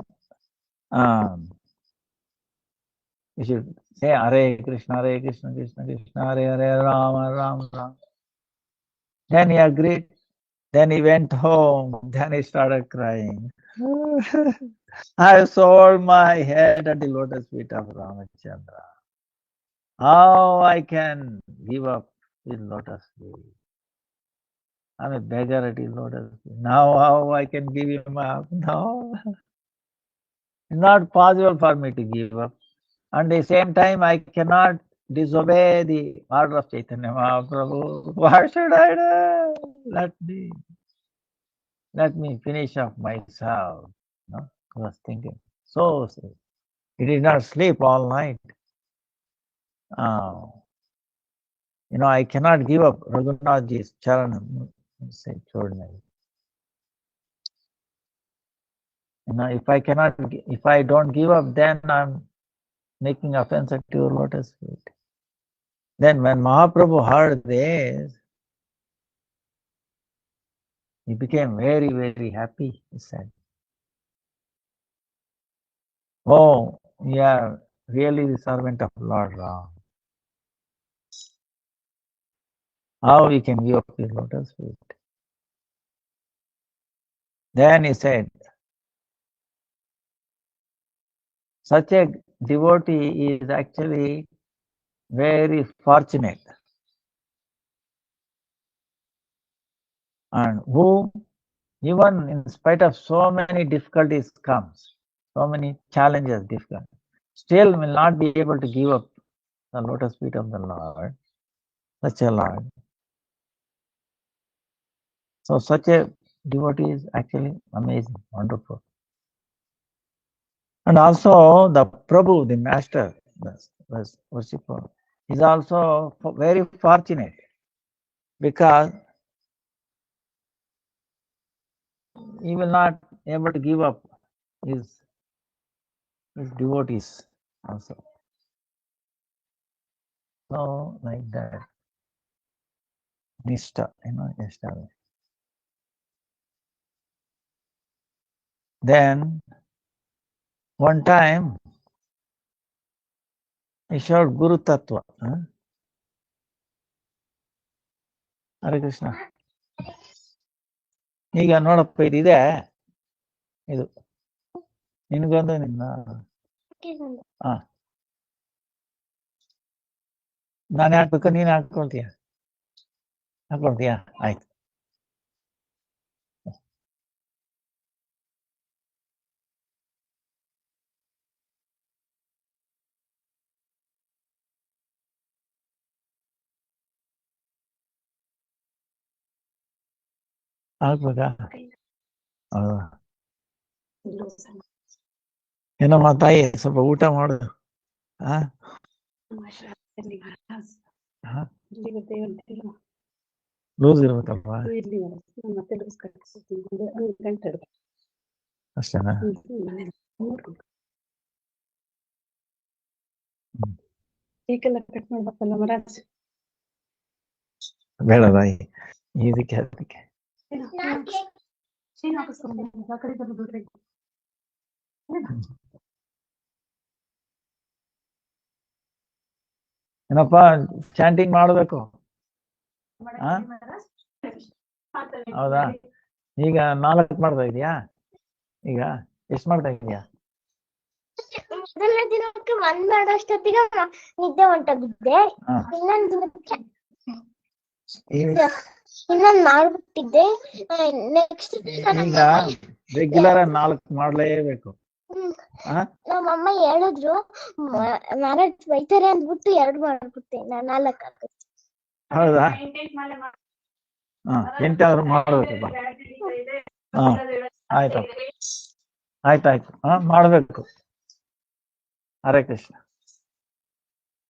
you should say Hare Krishna, Krishna Krishna, Hare Hare, Rama Rama Rama. Then he agreed. Then he went home. Then he started crying. I sold my head at the lotus feet of Ramachandra. How I can give up his lotus feet? I'm a beggar at his lotus feet. Now how I can give him up? No. It's not possible for me to give up. At the same time, I cannot disobey the order of Chaitanya Mahaprabhu. What should I do? Let me finish off myself. I was thinking. So he did not sleep all night. I cannot give up Raghunathji's charanam. Say, if I don't give up, then I'm making offense at your lotus feet. Then when Mahaprabhu heard this, he became very, very happy, he said. Oh, yeah, really the servant of Lord Ram. How we can give up his lotus feet? Then he said, such a devotee is actually very fortunate. and who, even in spite of so many difficulties comes, so many challenges, difficult, still will not be able to give up the lotus feet of the Lord, such a Lord. So such a devotee is actually amazing, wonderful. And also the Prabhu, the master, the worshipper, is also very fortunate because he will not able to give up his devotees also. So like that, Nishta, Nishta. Then one time he showed Guru Tattva. Hare Krishna. ಈಗ ನೋಡಪ್ಪ ಇದಿದೆ ಇದು ನಿನಗೊಂದು ನಿನ್ನ ಹಾ ನಾನು ಹಾಕ್ಬೇಕು ನೀನು ಹಾಕೊಳ್ತೀಯ ಆಯ್ತು ಹಾಕ್ಬೇಕಾ ಹೌದಾ ಏನಮ್ಮ ತಾಯಿ ಸ್ವಲ್ಪ ಊಟ ಮಾಡು ಲೂಸ್ ಇರ್ಬೇಕಲ್ವಾ ಅಷ್ಟೇನಾ ಬೇಡ ತಾಯಿ ಇದಕ್ಕೆ ಅದಕ್ಕೆ ಏನಪ್ಪಾ ಚಾಂಟಿಂಗ್ ಮಾಡಬೇಕು ಹೌದಾ ಈಗ 4 ಮಾಡ್ತಾ ಇದೀಯಾ ಈಗ ಎಷ್ಟು ಮಾಡ್ತಾ ಇದೀಯಾ ಮೊದಲನೇ ದಿನಕ್ಕೆ 1 ಮಾಡೋಷ್ಟೊತ್ತಿಗೆ ನಿದ್ದೆ ಹೊಂಟೋಗಿದ್ದೆ ಇನ್ನೊಂದು ದಿನಕ್ಕೆ ಇನ್ನೊಂದು ಮಾಡ್ಬಿಟ್ಟಿದ್ದೆ ನೆಕ್ಸ್ಟ್ ಈಗ ರೆಗ್ಯುಲರ್ 4 ಮಾಡ್ಲೇಬೇಕು ನಮ್ಮಮ್ಮ ಹೇಳಿದ್ರು ಮಹಾರಾಜ್ ಬೈತಾರೆ ಅಂದ್ಬಿಟ್ಟು 2 ಮಾಡ್ಬಿಟ್ಟೆ ನಾನು 4 ಆಗುತ್ತೆ ಹೌದಾ ಎಂಟಾದ್ರೂ ಮಾಡ್ಬೇಕಪ್ಪ ಆಯ್ತಾಯ್ತು ಮಾಡ್ಬೇಕು Hare Krishna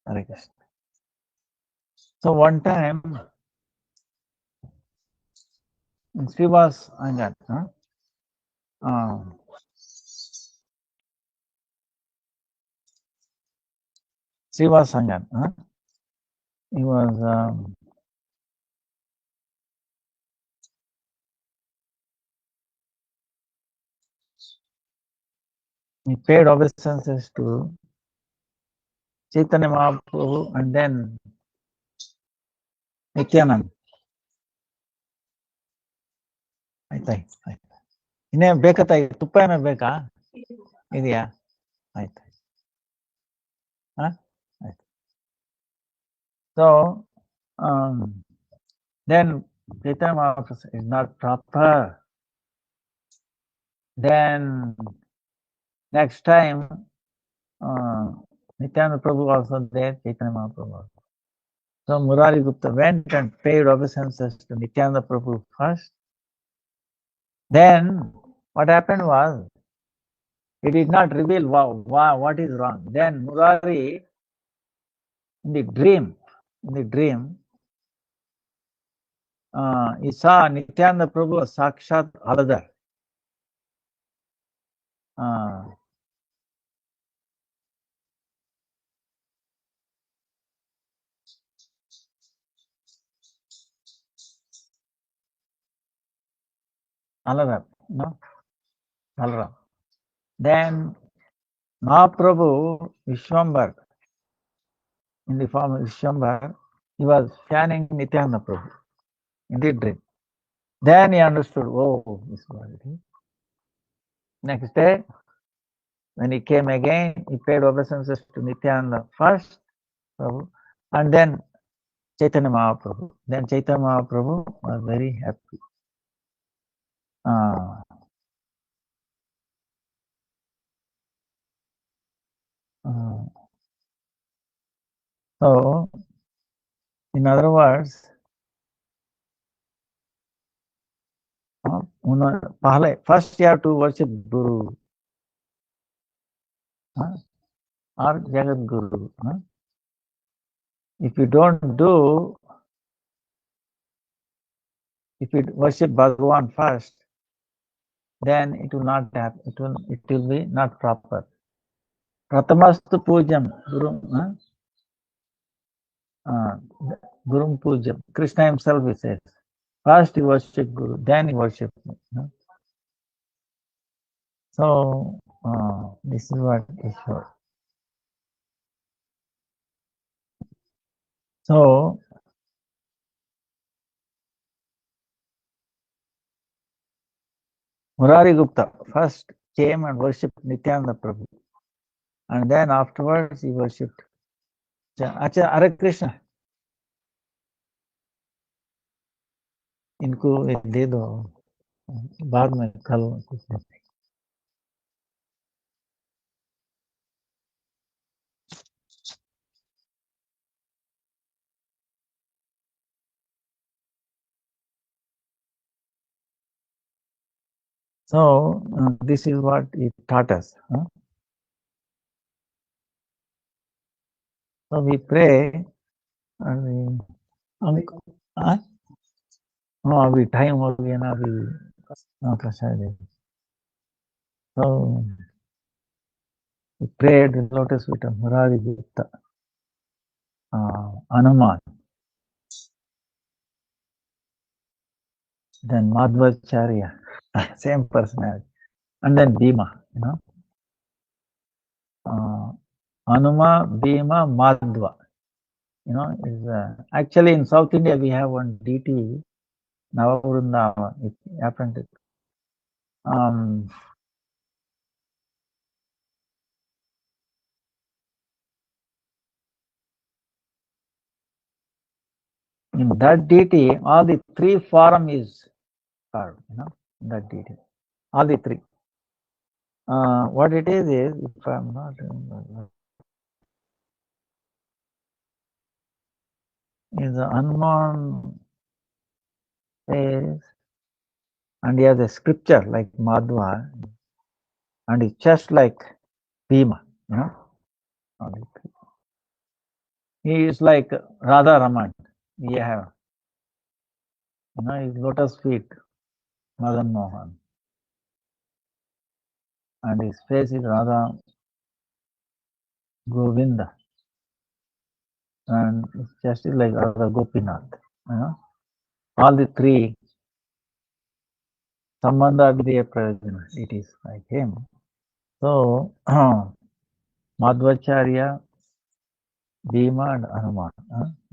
Hare Krishna so one time Srivas ಹಂಗಾತ್ Srivas Sangan. He was he paid obeisances to Chaitanya Mahaprabhu and then Nityananda. ಆಯ್ತಾಯ್ತು ಇನ್ನೇ ಬೇಕಾ ತಾಯಿ ತುಪ್ಪ ಏನೋ ಬೇಕಾ ಇದೆಯಾ ಆಯ್ತು ಆಯ್ತು so then Chaitanya Mahaprabhu is not proper. Then next time Nityananda Prabhu also there, Chaitanya Mahaprabhu also. So Murari Gupta went and paid obeisances to Nityananda Prabhu first. Then what happened was, he did not reveal what is wrong. Then Murari, in the dream, he saw Nityananda Prabhu Sakshat Aladar. Aladar, no? Aladar. Then Mahaprabhu Vishwambar, in the form of Vishwambar, he was fanning Nityananda Prabhu in the dream. Then he understood, oh, this was it. Next day, when he came again, he paid obeisances to Nityananda first, Prabhu, and then Chaitanya Mahaprabhu. Then Chaitanya Mahaprabhu was very happy. Uh, so, in other words, first you have to worship Guru or Jagat Guru. If you don't do, if you worship Bhagavan first, then it will not happen. It will be not proper. Pratamastu pujam Guru. Guru Pujam. Krishna himself he says, first you worship Guru, then you worship me. So this is what is sure. So Murari Gupta first came and worshipped Nityananda Prabhu, and then afterwards he worshipped. अच्छा हरे कृष्ण इनको दे दो बाद में कल कुछ नहीं. So this is what it taught us. So we pray and we अभी time हो गया ना अभी प्रसाद. So we prayed the lotus feet of Murari Gupta, Hanuman, then Madhvacharya, same personality, and then Bhima, Hanuma, Bhima, Madhva. Is actually in South India we have one deity, Navavrundava. It happened. In that deity, all the three form is carved. That deity, all the three. What it is, if I'm not remembering, is the Hanuman face, and he has a scripture like Madhva, and his chest like Bhima. He is like Radha Raman. We have, his lotus feet, Madan Mohan, and his face is Radha Govinda, and his chest is like Radha Gopinath. All the three, Sambandha Vidya Prajana, it is like him. So, Madhvacharya, Bhima, and Hanuman,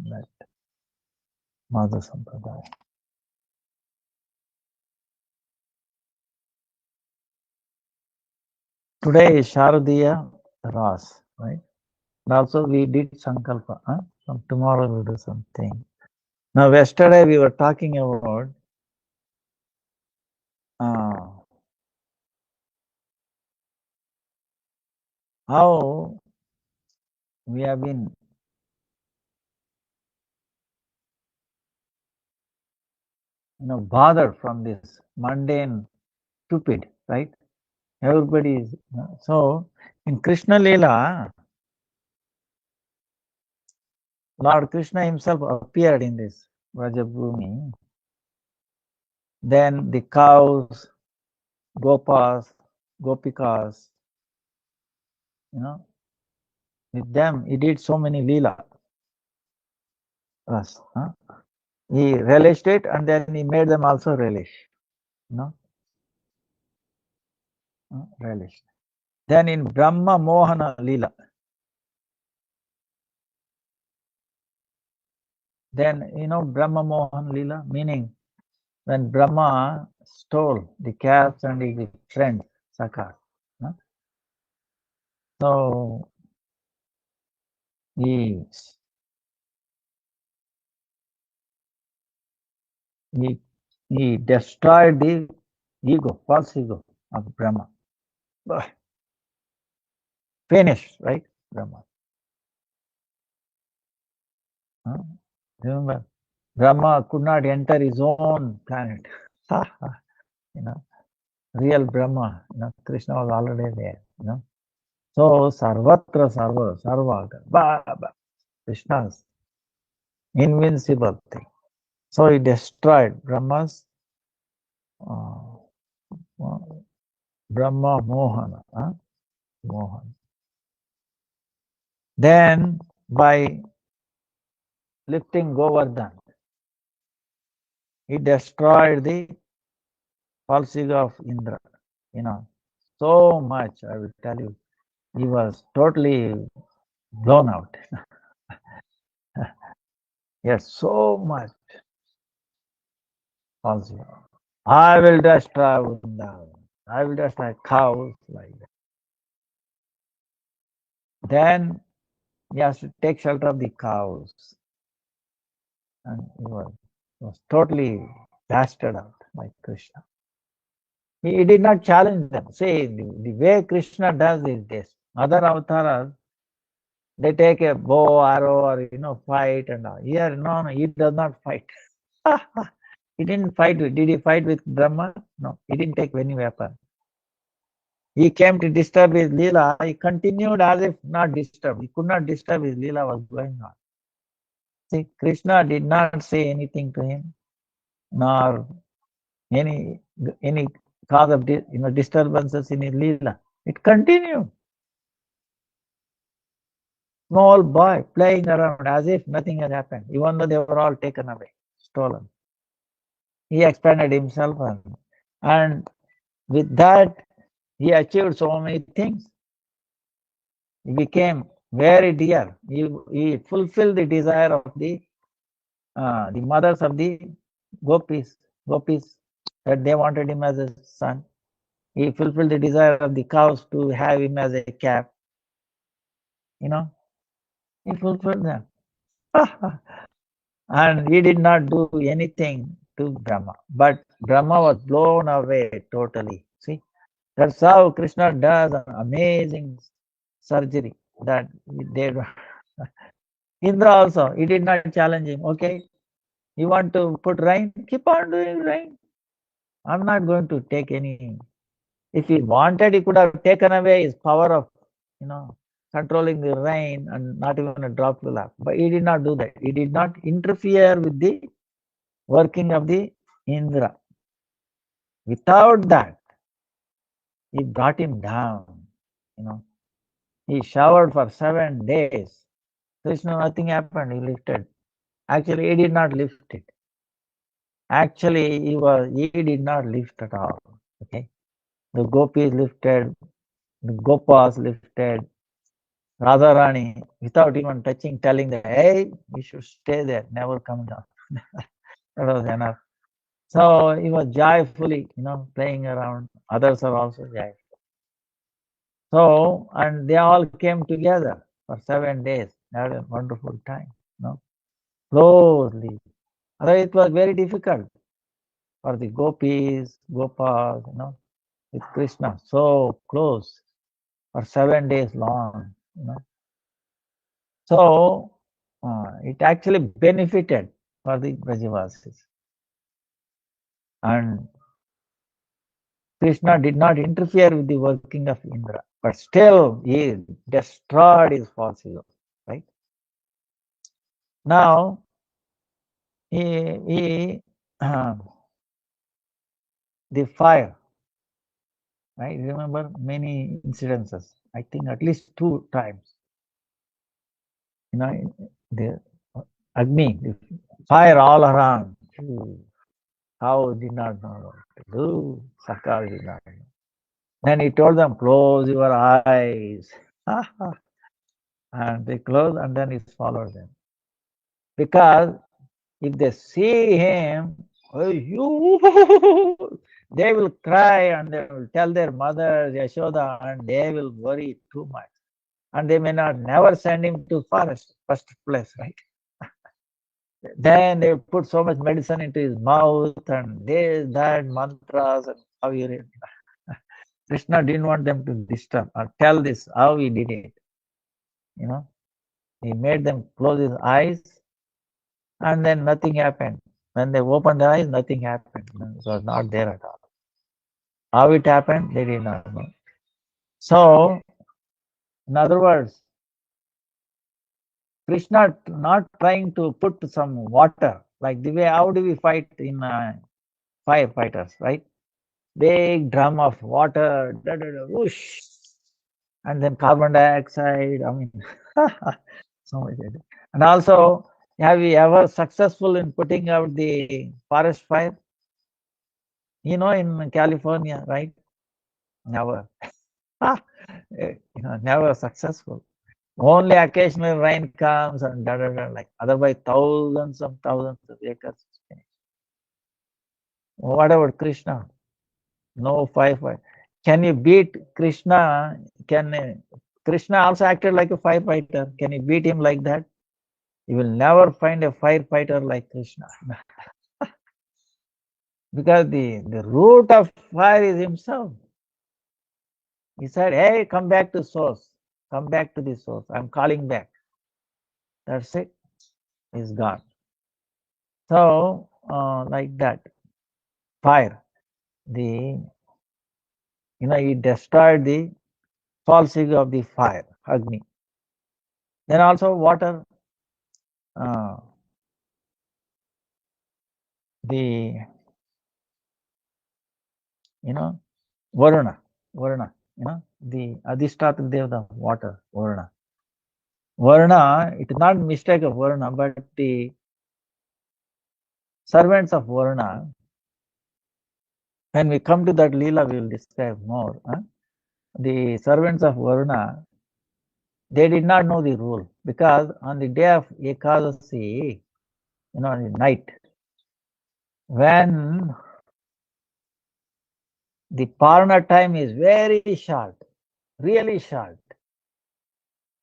that Madhva Sampradaya. Today is Sharadiya Ras, right? And also we did Sankalpa. From tomorrow we'll do something. Now, yesterday we were talking about how we have been bothered from this mundane stupid, right? Everybody is so in Krishna Leela, Lord Krishna himself appeared in this Vrajabhumi. Then the cows, gopas, gopikas, with them he did so many leela. He relished it, and then he made them also relish. Relished. Then in Brahma Mohana Leela, then Brahma Mohan Leela, meaning when Brahma stole the calves and his friends, Sakar. So he destroyed the ego, false ego of Brahma. Finished, right? Brahma. Huh? Remember, Brahma could not enter his own planet. Real Brahma, Krishna was already there. So sarvatra sarva, Krishna's invincible thing. So he destroyed Brahma's Brahma Mohana. Mohan. Then by lifting Govardhan, he destroyed the false ego of Indra. So much, I will tell you. He was totally blown out. Yes, so much false ego. I will destroy Vrindavan. I will destroy cows like that. Then he has to take shelter of the cows. And he was totally blasted out by Krishna. He did not challenge them. See, the way Krishna does is this. Other avatars, they take a bow, arrow, or fight and all. Here, no, he does not fight. He didn't fight with. Did he fight with Brahma? No, he didn't take any weapon. He came to disturb his Leela. He continued as if not disturbed. He could not disturb his Leela was going on. See, Krishna did not say anything to him, nor any cause of disturbances in his Leela. It continued. Small boy playing around as if nothing had happened, even though they were all taken away, stolen. He expanded himself, and with that, he achieved so many things. He became very dear. He fulfilled the desire of the mothers of the gopis, that they wanted him as a son. He fulfilled the desire of the cows to have him as a calf. He fulfilled them. And he did not do anything to Brahma. But Brahma was blown away totally. See, that's how Krishna does an amazing surgery that they do. Indra also, he did not challenge him. Okay, you want to put rain? Keep on doing rain. I'm not going to take any. If he wanted, he could have taken away his power of, controlling the rain and not even a drop will happen. But he did not do that. He did not interfere with the working of the Indra. Without that, he brought him down. He showered for 7 days. Krishna, nothing happened. He lifted. Actually, he did not lift it. Actually, he did not lift at all. Okay, the gopis lifted, the gopas lifted, Radharani, without even touching, telling that, hey, you should stay there, never come down. That was enough. So he was joyfully, playing around. Others are also joyful. So, and they all came together for 7 days. They had a wonderful time, closely. Otherwise, it was very difficult for the gopis, gopas, with Krishna, so close for 7 days long, So, it actually benefited for the Brajavasis. And Krishna did not interfere with the working of Indra, but still he destroyed his false ego, right? Now, the fire, right? Remember many incidences, I think at least 2 times. The Agni, the fire all around. How did not know what to do. Sakar did not know. Then he told them, close your eyes. And they closed, and then he followed them. Because if they see him, they will cry and they will tell their mother, Yashoda, and they will worry too much. And they may never send him to forest, first place, right? Then they put so much medicine into his mouth and this, that, mantras and how you read. Krishna didn't want them to disturb or tell this how he did it. You know, he made them close his eyes, and then nothing happened. When they opened their eyes, nothing happened. It was not there at all. How it happened, they did not know. So, in other words, Krishna not trying to put some water, like the way how do we fight in firefighters, right? Big drum of water, whoosh, and then carbon dioxide. I mean, so much. And also, have you ever successful in putting out the forest fire? You know, in California, right? Never. Never successful. Only occasional rain comes and like otherwise thousands of acres. What about Krishna? No firefight. Can you beat Krishna? Can Krishna also acted like a firefighter? Can you beat him like that? You will never find a firefighter like Krishna. Because the root of fire is himself. He said, hey, come back to source. Come back to the source. I'm calling back. That's it. He's gone. So, like that. Fire. He destroyed the false ego of the fire, Agni. Then also water. The Varuna, the Adhishthata Devata of water, Varuna. Varuna, it is not mistake of Varuna, but the servants of Varuna, when we come to that Leela, we will describe more. The servants of Varuna, they did not know the rule, because on the day of Ekadasi, the night, when the Parna time is very short, really short,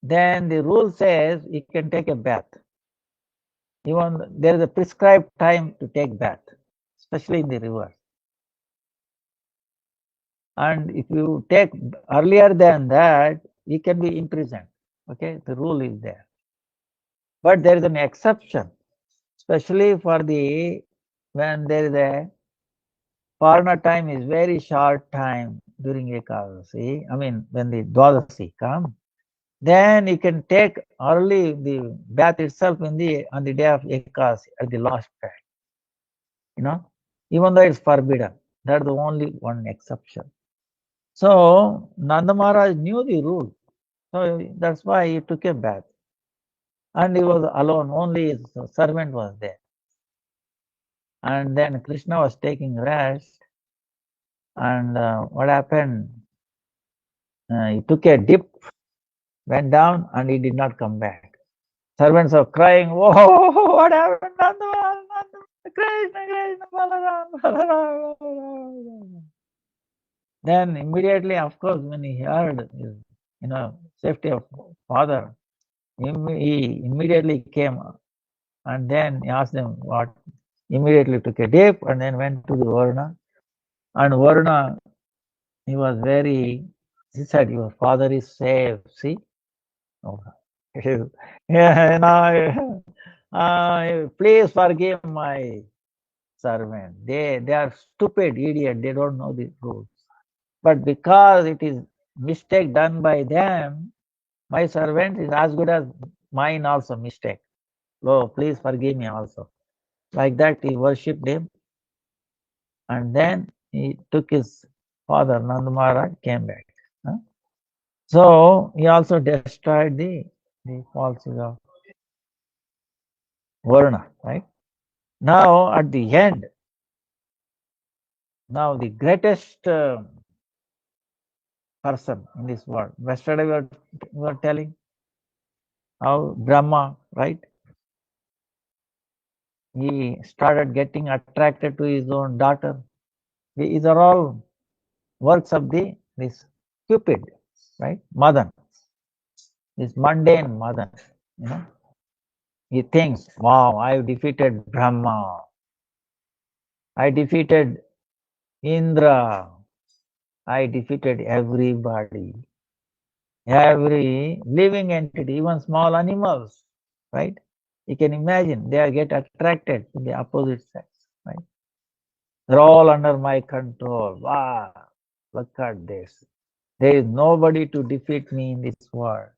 then the rule says you can take a bath. Even there is a prescribed time to take bath, especially in the river. And if you take earlier than that, you can be imprisoned. Okay, the rule is there. But there is an exception, especially for when there is a Parna time is very short time during Ekadasi. I mean, when the Dwadasi comes, then you can take early the bath itself on the day of Ekadasi at the last time. Even though it's forbidden. That's the only one exception. So Nanda Maharaj knew the rule. So that's why he took a bath. And he was alone, only his servant was there. And then Krishna was taking rest. And what happened? He took a dip, went down, and he did not come back. Servants are crying, "Whoa, what happened? Nanda Maharaj, Krishna, Balaram, Balaram." Then immediately, of course, when he heard his, safety of father, he immediately came, and then he asked them what. Immediately took a dip and then went to the Varuna. And Varuna, he was he said, your father is safe. See? Please forgive my servant. They are stupid, idiot. They don't know the rules. But because it is mistake done by them, my servant is as good as mine also mistake. Oh, please forgive me also. Like that, he worshipped him. And then he took his father, Nanda Maharaj, came back. So he also destroyed the falsehood of Varuna, right? Now, at the end, now the greatest person in this world. Yesterday we were telling how Brahma, right? He started getting attracted to his own daughter. These are all works of this Cupid, right? Madan, this mundane Madan. He thinks, wow, I defeated Brahma. I defeated Indra, I defeated everybody, every living entity, even small animals, right? You can imagine they get attracted to the opposite sex, right? They're all under my control. Wow, look at this. There is nobody to defeat me in this world.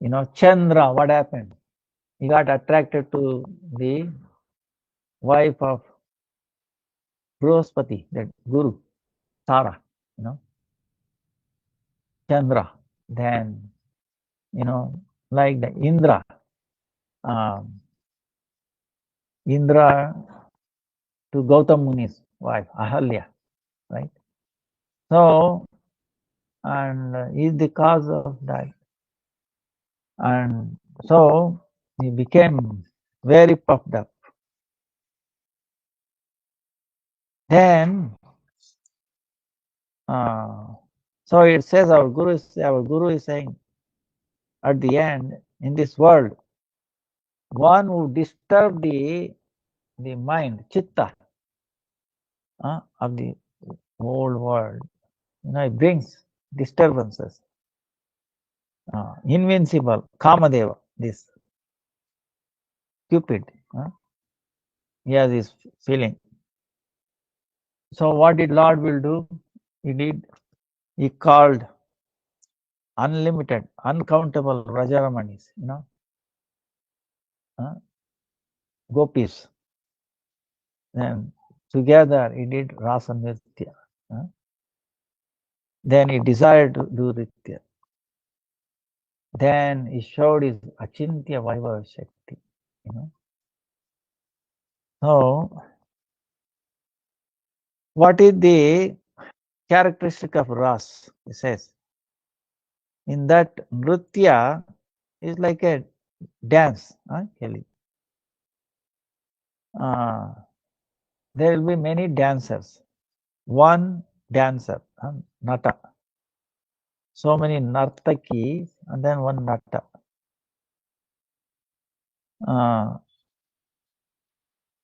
You know, Chandra, what happened? He got attracted to the wife of Brihaspati, that Guru, Tara, you know, Chandra. Then, you know, like the Indra, um, Indra to Gautam Muni's wife, Ahalya, right? So, and is the cause of that. And so he became very puffed up. Then, so it says our Guru is saying at the end, in this world, one who disturbs the mind, chitta, of the whole world, you know, it brings disturbances. Invincible, Kamadeva, this Cupid, he has this feeling. So what did Lord will do? He called unlimited, uncountable Rajaramanis, you know, gopis. Then together he did Rasa Nritya. Then he desired to do Nritya. Then he showed his Achintya Vaibhava Shakti, you know. So, what is the characteristic of Ras? He says, in that Nritya is like a dance, Kelly. There will be many dancers. One dancer, Nata. So many Nartakis and then one Nata.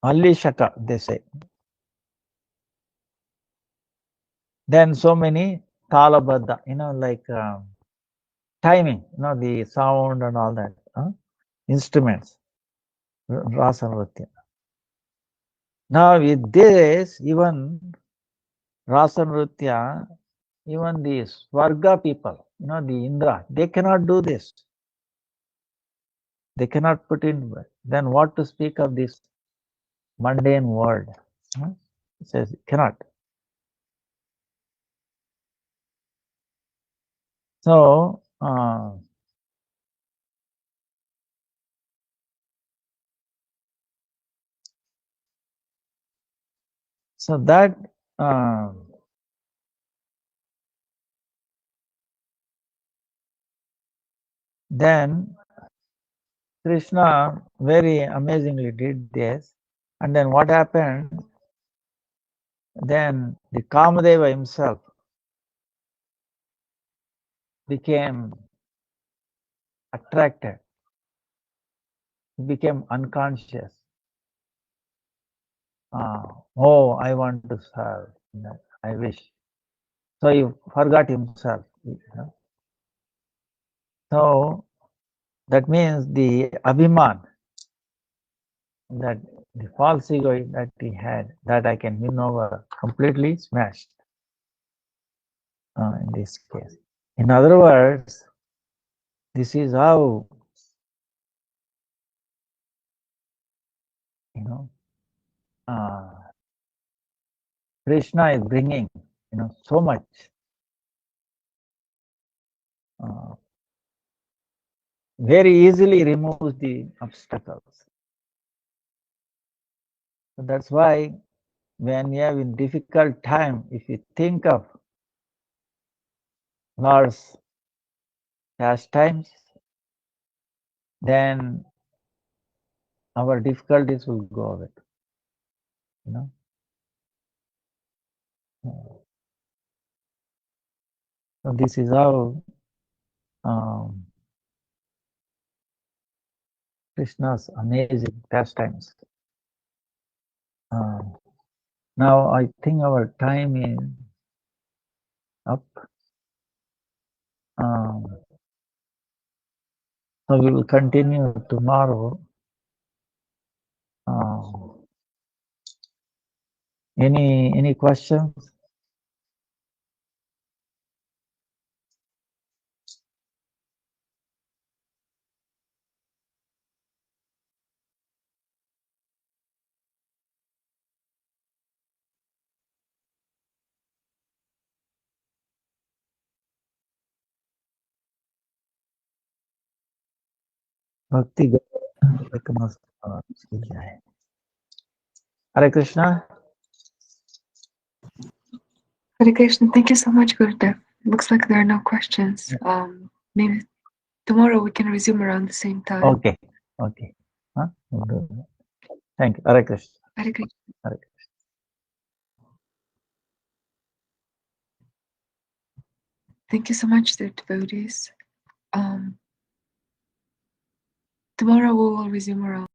Allishaka, they say. Then so many Talabadha, you know, like timing, you know, the sound and all that, instruments, Rasa Nritya. Now with this, even Rasa Nritya, even the Swarga people, you know, the Indra, they cannot do this. They cannot put in. Then what to speak of this mundane world? It says cannot. So so that then Krishna very amazingly did this, and then what happened? Then the Kamadeva himself became attracted. He became unconscious. Oh, I want to serve. I wish. So he forgot himself. You know? So that means the Abhiman, that the false ego that he had, that I can win over, completely smashed in this case. In other words, this is how, you know, Krishna is bringing, you know, so much very easily removes the obstacles. So that's why when you have in difficult time, if you think of Lord's pastimes, then our difficulties will go away. You know. So this is how Krishna's amazing pastimes. Now I think our time is up. So we will continue tomorrow. Any questions? Bhakti Hare Krishna. Hare Krishna, thank you so much, Gurudev. Looks like there are no questions. Maybe tomorrow we can resume around the same time. Okay. Huh? Thank you. Hare Krishna. Hare Krishna. Hare Krishna. Thank you so much, dear devotees. Tomorrow we will resume around